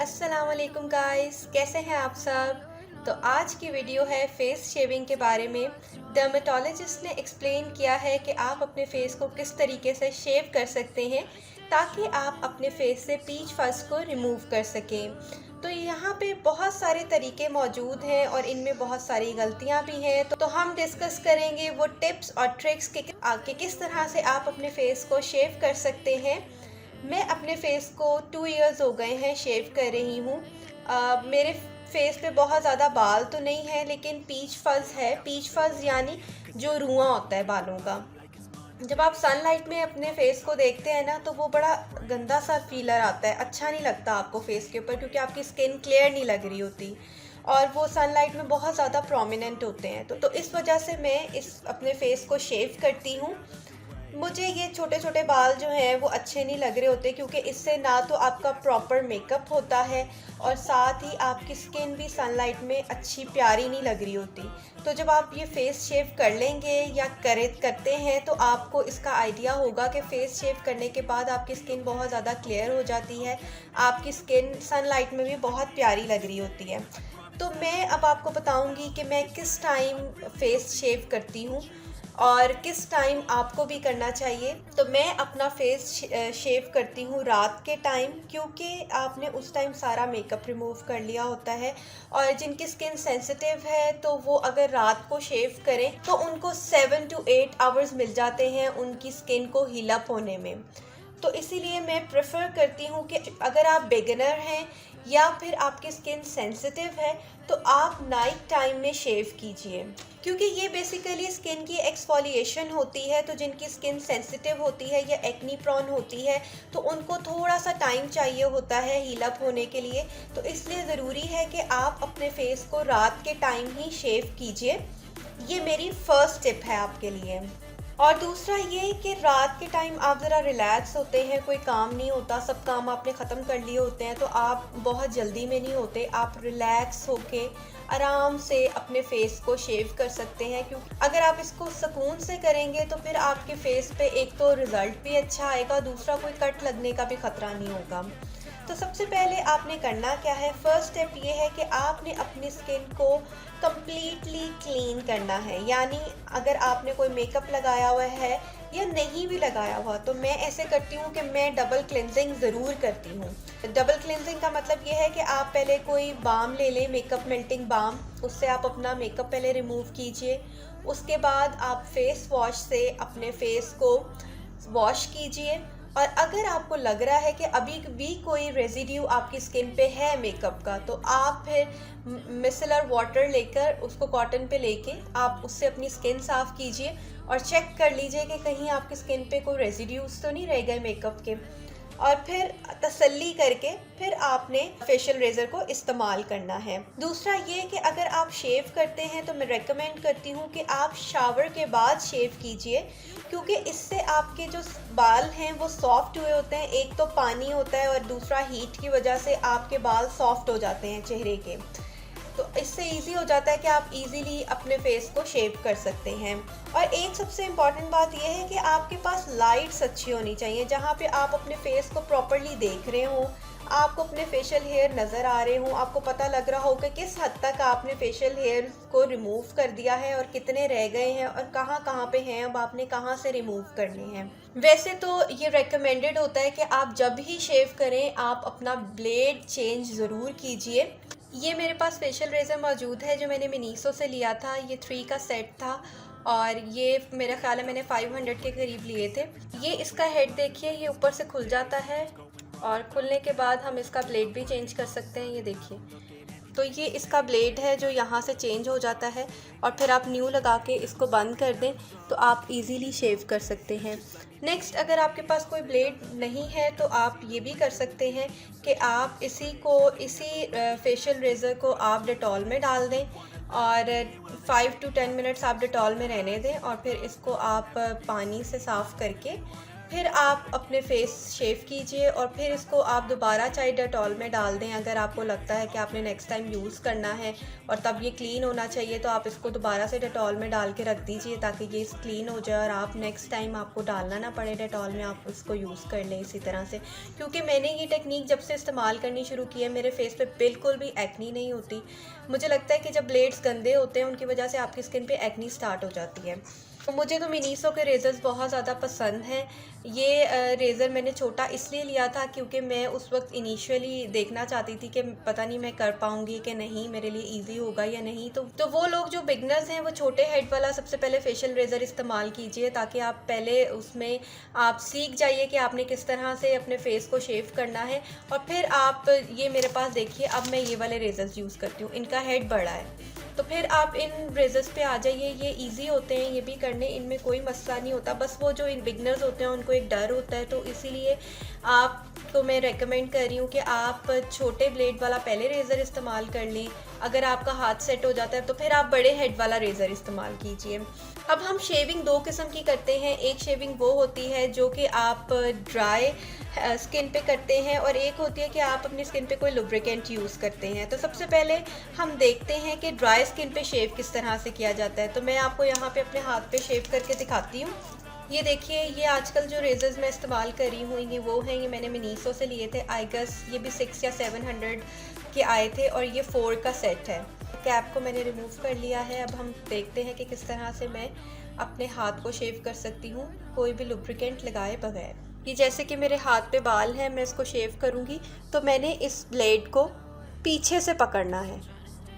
अस्सलाम वालेकुम गाइस, कैसे हैं आप सब। तो आज की वीडियो है फेस शेविंग के बारे में। डर्मेटोलॉजिस्ट ने एक्सप्लेन किया है कि आप अपने फेस को किस तरीके से शेव कर सकते हैं ताकि आप अपने फेस से पीच फस को रिमूव कर सकें। तो यहाँ पे बहुत सारे तरीके मौजूद हैं और इनमें बहुत सारी गलतियाँ भी हैं। तो हम डिस्कस करेंगे वो टिप्स और ट्रिक्स के किस तरह से आप अपने फेस को शेव कर सकते हैं। मैं अपने फेस को 2 इयर्स हो गए हैं शेव कर रही हूँ। मेरे फेस पे बहुत ज़्यादा बाल तो नहीं है, लेकिन पीच फज़ है। पीच फज़ यानी जो रुआं होता है बालों का। जब आप सनलाइट में अपने फेस को देखते हैं ना, तो वो बड़ा गंदा सा फीलर आता है, अच्छा नहीं लगता आपको फेस के ऊपर, क्योंकि आपकी स्किन क्लियर नहीं लग रही होती और वो सनलाइट में बहुत ज़्यादा प्रोमिनेंट होते हैं। तो इस वजह से मैं अपने फेस को शेव करती हूँ। मुझे ये छोटे छोटे बाल जो हैं वो अच्छे नहीं लग रहे होते, क्योंकि इससे ना तो आपका प्रॉपर मेकअप होता है और साथ ही आपकी स्किन भी सनलाइट में अच्छी प्यारी नहीं लग रही होती। तो जब आप ये फेस शेव कर लेंगे या करते हैं तो आपको इसका आइडिया होगा कि फेस शेव करने के बाद आपकी स्किन बहुत ज़्यादा क्लियर हो जाती है, आपकी स्किन सनलाइट में भी बहुत प्यारी लग रही होती है। तो मैं अब आपको बताऊंगी कि मैं किस टाइम फेस शेव करती हूँ और किस टाइम आपको भी करना चाहिए। तो मैं अपना फेस शेव करती हूँ रात के टाइम, क्योंकि आपने उस टाइम सारा मेकअप रिमूव कर लिया होता है और जिनकी स्किन सेंसिटिव है तो वो अगर रात को शेव करें तो उनको 7 to 8 आवर्स मिल जाते हैं उनकी स्किन को हील अप होने में। तो इसीलिए मैं प्रेफर करती हूँ कि अगर आप बिगिनर हैं या फिर आपकी स्किन सेंसिटिव है तो आप नाइट टाइम में शेव कीजिए, क्योंकि ये बेसिकली स्किन की एक्सफोलिएशन होती है। तो जिनकी स्किन सेंसिटिव होती है या एक्नी प्रोन होती है तो उनको थोड़ा सा टाइम चाहिए होता है हील अप होने के लिए। तो इसलिए ज़रूरी है कि आप अपने फेस को रात के टाइम ही शेव कीजिए। ये मेरी फर्स्ट टिप है आपके लिए। और दूसरा ये कि रात के टाइम आप ज़रा रिलैक्स होते हैं, कोई काम नहीं होता, सब काम आपने ख़त्म कर लिए होते हैं, तो आप बहुत जल्दी में नहीं होते, आप रिलैक्स होके आराम से अपने फेस को शेव कर सकते हैं। क्योंकि अगर आप इसको सुकून से करेंगे तो फिर आपके फेस पे एक तो रिज़ल्ट भी अच्छा आएगा, दूसरा कोई कट लगने का भी ख़तरा नहीं होगा। तो सबसे पहले आपने करना क्या है, फर्स्ट स्टेप ये है कि आपने अपनी स्किन को कम्प्लीटली क्लीन करना है। यानी अगर आपने कोई मेकअप लगाया हुआ है या नहीं भी लगाया हुआ, तो मैं ऐसे करती हूँ कि मैं डबल क्लिनजिंग ज़रूर करती हूँ। डबल क्लिनजिंग का मतलब ये है कि आप पहले कोई बाम ले लें, मेकअप मेल्टिंग बाम, उससे आप अपना मेकअप पहले रिमूव कीजिए। उसके बाद आप फेस वॉश से अपने फेस को वॉश कीजिए। और अगर आपको लग रहा है कि अभी भी कोई रेजिड्यू आपकी स्किन पे है मेकअप का, तो आप फिर मिसलर वाटर लेकर उसको कॉटन पे लेके आप उससे अपनी स्किन साफ़ कीजिए और चेक कर लीजिए कि कहीं आपकी स्किन पे कोई रेजिड्यूज तो नहीं रह गए मेकअप के। और फिर तसल्ली करके फिर आपने फेशियल रेज़र को इस्तेमाल करना है। दूसरा ये कि अगर आप शेव करते हैं तो मैं रेकमेंड करती हूँ कि आप शावर के बाद शेव कीजिए, क्योंकि इससे आपके जो बाल हैं वो सॉफ्ट हुए होते हैं। एक तो पानी होता है और दूसरा हीट की वजह से आपके बाल सॉफ्ट हो जाते हैं चेहरे के। तो इससे इजी हो जाता है कि आप इजीली अपने फेस को शेव कर सकते हैं। और एक सबसे इम्पॉर्टेंट बात यह है कि आपके पास लाइट्स अच्छी होनी चाहिए, जहाँ पे आप अपने फेस को प्रॉपर्ली देख रहे हों, आपको अपने फेशियल हेयर नज़र आ रहे हों, आपको पता लग रहा हो कि किस हद तक आपने फेशियल हेयर को रिमूव कर दिया है और कितने रह गए हैं और कहाँ कहाँ पे हैं, अब आपने कहाँ से रिमूव करने हैं। वैसे तो ये रेकमेंडेड होता है कि आप जब ही शेव करें आप अपना ब्लेड चेंज ज़रूर कीजिए। ये मेरे पास फेशियल रेज़र मौजूद है जो मैंने मिनीसो से लिया था। ये 3 का सेट था और ये मेरा ख्याल है मैंने 500 के करीब लिए थे। ये इसका हेड देखिए, ये ऊपर से खुल जाता है और खुलने के बाद हम इसका ब्लेड भी चेंज कर सकते हैं। ये देखिए, तो ये इसका ब्लेड है जो यहाँ से चेंज हो जाता है और फिर आप न्यू लगा के इसको बंद कर दें तो आप इजीली शेव कर सकते हैं। नेक्स्ट, अगर आपके पास कोई ब्लेड नहीं है तो आप ये भी कर सकते हैं कि आप इसी फेशियल रेज़र को आप डेटॉल में डाल दें और 5 to 10 मिनट्स आप डेटॉल में रहने दें और फिर इसको आप पानी से साफ़ करके फिर आप अपने फेस शेव कीजिए और फिर इसको आप दोबारा चाहे डेटॉल में डाल दें। अगर आपको लगता है कि आपने नेक्स्ट टाइम यूज़ करना है और तब ये क्लीन होना चाहिए, तो आप इसको दोबारा से डेटॉल में डाल के रख दीजिए ताकि ये क्लीन हो जाए और आप नेक्स्ट टाइम आपको डालना ना पड़े डेटॉल में, आप इसको यूज़ कर लें इसी तरह से। क्योंकि मैंने ये टेक्निक जब से इस्तेमाल करनी शुरू की है, मेरे फेस पे बिल्कुल भी एक्नी नहीं होती। मुझे लगता है कि जब ब्लेड्स गंदे होते हैं उनकी वजह से आपकी स्किन पे एक्नी स्टार्ट हो जाती है। तो मुझे तो मिनीसो के रेज़र्स बहुत ज़्यादा पसंद हैं। ये रेज़र मैंने छोटा इसलिए लिया था क्योंकि मैं उस वक्त इनिशियली देखना चाहती थी कि पता नहीं मैं कर पाऊँगी कि नहीं, मेरे लिए ईज़ी होगा या नहीं। तो वो लोग जो बिगनर्स हैं वो छोटे हेड वाला सबसे पहले फेशियल रेज़र इस्तेमाल कीजिए, ताकि आप पहले उसमें आप सीख जाइए कि आपने किस तरह से अपने फेस को शेव करना है। और फिर आप ये मेरे पास देखिए, अब मैं ये वाले रेज़र्स यूज़ करती हूँ, इनका हेड बड़ा है। तो फिर आप इन रेज़र्स पे आ जाइए। ये इजी होते हैं ये भी करने, इनमें कोई मसला नहीं होता। बस वो जो इन बिगनर्स होते हैं उनको एक डर होता है, तो इसीलिए आपको मैं रेकमेंड कर रही हूँ कि आप छोटे ब्लेड वाला पहले रेज़र इस्तेमाल कर लें। अगर आपका हाथ सेट हो जाता है तो फिर आप बड़े हेड वाला रेज़र इस्तेमाल कीजिए। अब हम शेविंग दो किस्म की करते हैं। एक शेविंग वो होती है जो कि आप ड्राई स्किन पे करते हैं, और एक होती है कि आप अपनी स्किन पे कोई लुब्रिकेंट यूज़ करते हैं। तो सबसे पहले हम देखते हैं कि ड्राई स्किन पे शेव किस तरह से किया जाता है। तो मैं आपको यहाँ पे अपने हाथ पे शेव करके दिखाती हूँ। ये देखिए, ये आजकल जो रेज़र्स मैं इस्तेमाल कर रही हूँ ये वो हैं, ये मैंने मिनीसो से लिए थे। आई गेस ये भी 600 या 700 के आए थे और ये 4 का सेट है। कैप को मैंने रिमूव कर लिया है। अब हम देखते हैं कि किस तरह से मैं अपने हाथ को शेव कर सकती हूँ कोई भी लुब्रिकेंट लगाए बगैर। कि जैसे कि मेरे हाथ पे बाल हैं, मैं इसको शेव करूँगी तो मैंने इस ब्लेड को पीछे से पकड़ना है,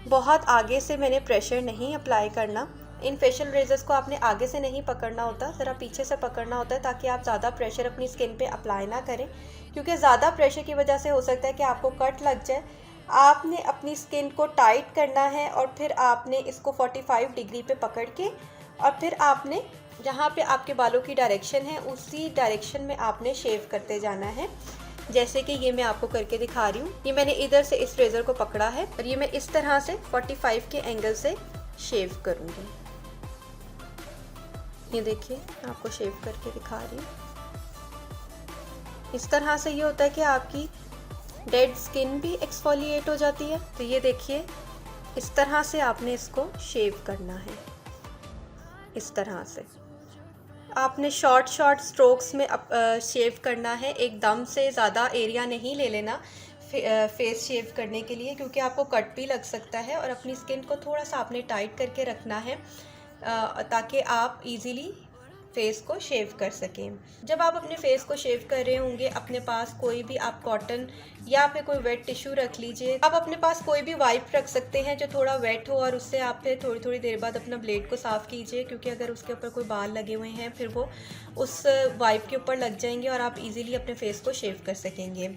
बहुत आगे से मैंने प्रेशर नहीं अप्लाई करना। इन फेशियल रेज़र्स को आपने आगे से नहीं पकड़ना होता, ज़रा पीछे से पकड़ना होता है, ताकि आप ज़्यादा प्रेशर अपनी स्किन पे अप्लाई ना करें, क्योंकि ज़्यादा प्रेशर की वजह से हो सकता है कि आपको कट लग जाए। आपने अपनी स्किन को टाइट करना है और फिर आपने इसको 45 डिग्री पे पकड़ के, और फिर आपने जहाँ पे आपके बालों की डायरेक्शन है उसी डायरेक्शन में आपने शेव करते जाना है। जैसे कि ये मैं आपको करके दिखा रही हूँ। ये मैंने इधर से इस रेज़र को पकड़ा है और ये मैं इस तरह से 45 के एंगल से शेव करूँगी। ये देखिए, मैं आपको शेव करके दिखा रही हूँ। इस तरह से ये होता है कि आपकी डेड स्किन भी एक्सफोलिएट हो जाती है। तो ये देखिए, इस तरह से आपने इसको शेव करना है। इस तरह से आपने शॉर्ट स्ट्रोक्स में शेव करना है, एकदम से ज़्यादा एरिया नहीं ले लेना फेस शेव करने के लिए, क्योंकि आपको कट भी लग सकता है। और अपनी स्किन को थोड़ा सा आपने टाइट करके रखना है ताकि आप इजीली फेस को शेव कर सकें। जब आप अपने फेस को शेव कर रहे होंगे, अपने पास कोई भी आप कॉटन या फिर कोई वेट टिश्यू रख लीजिए। आप अपने पास कोई भी वाइप रख सकते हैं जो थोड़ा वेट हो, और उससे आप फिर थोड़ी थोड़ी देर बाद अपना ब्लेड को साफ़ कीजिए, क्योंकि अगर उसके ऊपर कोई बाल लगे हुए हैं फिर वो उस वाइप के ऊपर लग जाएंगे और आप इजीली अपने फेस को शेव कर सकेंगे।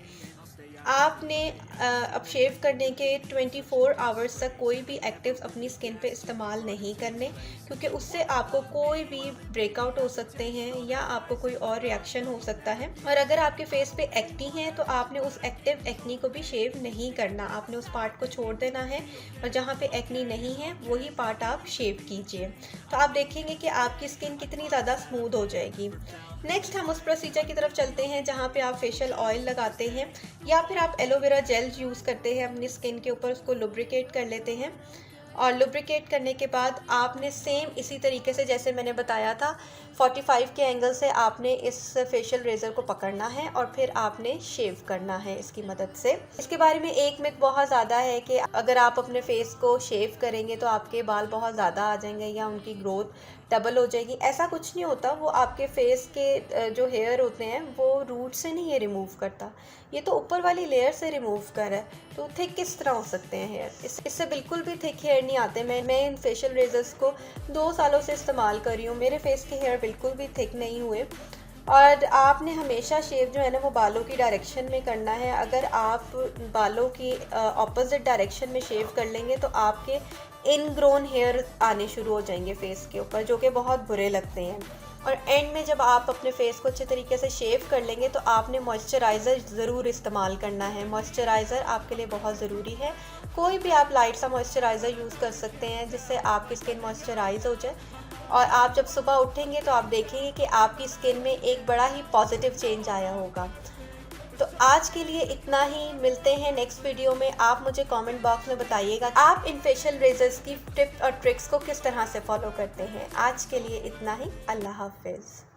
आपने अब शेव करने के 24 आवर्स तक कोई भी एक्टिव्स अपनी स्किन पे इस्तेमाल नहीं करने, क्योंकि उससे आपको कोई भी ब्रेकआउट हो सकते हैं या आपको कोई और रिएक्शन हो सकता है। और अगर आपके फेस पे एक्नी है तो आपने उस एक्टिव एक्नी को भी शेव नहीं करना, आपने उस पार्ट को छोड़ देना है और जहाँ पे एक्नी नहीं है वही पार्ट आप शेव कीजिए। तो आप देखेंगे कि आपकी स्किन कितनी ज़्यादा स्मूथ हो जाएगी। नेक्स्ट हम उस प्रोसीजर की तरफ चलते हैं जहाँ पे आप फेशियल ऑयल लगाते हैं या फिर आप एलोवेरा जेल यूज़ करते हैं अपनी स्किन के ऊपर, उसको लुब्रिकेट कर लेते हैं। और लुब्रिकेट करने के बाद आपने सेम इसी तरीके से जैसे मैंने बताया था 45 के एंगल से आपने इस फेशियल रेज़र को पकड़ना है और फिर आपने शेव करना है इसकी मदद से। इसके बारे में एक मिथ बहुत ज़्यादा है कि अगर आप अपने फेस को शेव करेंगे तो आपके बाल बहुत ज़्यादा आ जाएंगे या उनकी ग्रोथ डबल हो जाएगी। ऐसा कुछ नहीं होता। वो आपके फेस के जो हेयर होते हैं वो रूट से नहीं ये रिमूव करता, ये तो ऊपर वाली लेयर से रिमूव कर है। तो थिक किस तरह हो सकते हैं हेयर? इससे बिल्कुल भी थिक हेयर नहीं आते। मैं इन फेशियल रेज़र्स को 2 सालों से इस्तेमाल कर रही हूँ, मेरे फेस के हेयर बिल्कुल भी थिक नहीं हुए। और आपने हमेशा शेव जो है ना वो बालों की डायरेक्शन में करना है। अगर आप बालों की ऑपोजिट डायरेक्शन में शेव कर लेंगे तो आपके इनग्रोन हेयर आने शुरू हो जाएंगे फेस के ऊपर, जो कि बहुत बुरे लगते हैं। और एंड में जब आप अपने फेस को अच्छे तरीके से शेव कर लेंगे तो आपने मॉइस्चराइज़र ज़रूर इस्तेमाल करना है। मॉइस्चराइज़र आपके लिए बहुत ज़रूरी है। कोई भी आप लाइट सा मॉइस्चराइज़र यूज़ कर सकते हैं जिससे आपकी स्किन मॉइस्चराइज हो जाए। और आप जब सुबह उठेंगे तो आप देखेंगे कि आपकी स्किन में एक बड़ा ही पॉजिटिव चेंज आया होगा। तो आज के लिए इतना ही, मिलते हैं नेक्स्ट वीडियो में। आप मुझे कमेंट बॉक्स में बताइएगा आप इन फेशियल रेजर्स की टिप्स और ट्रिक्स को किस तरह से फॉलो करते हैं। आज के लिए इतना ही, अल्लाह हाफिज़।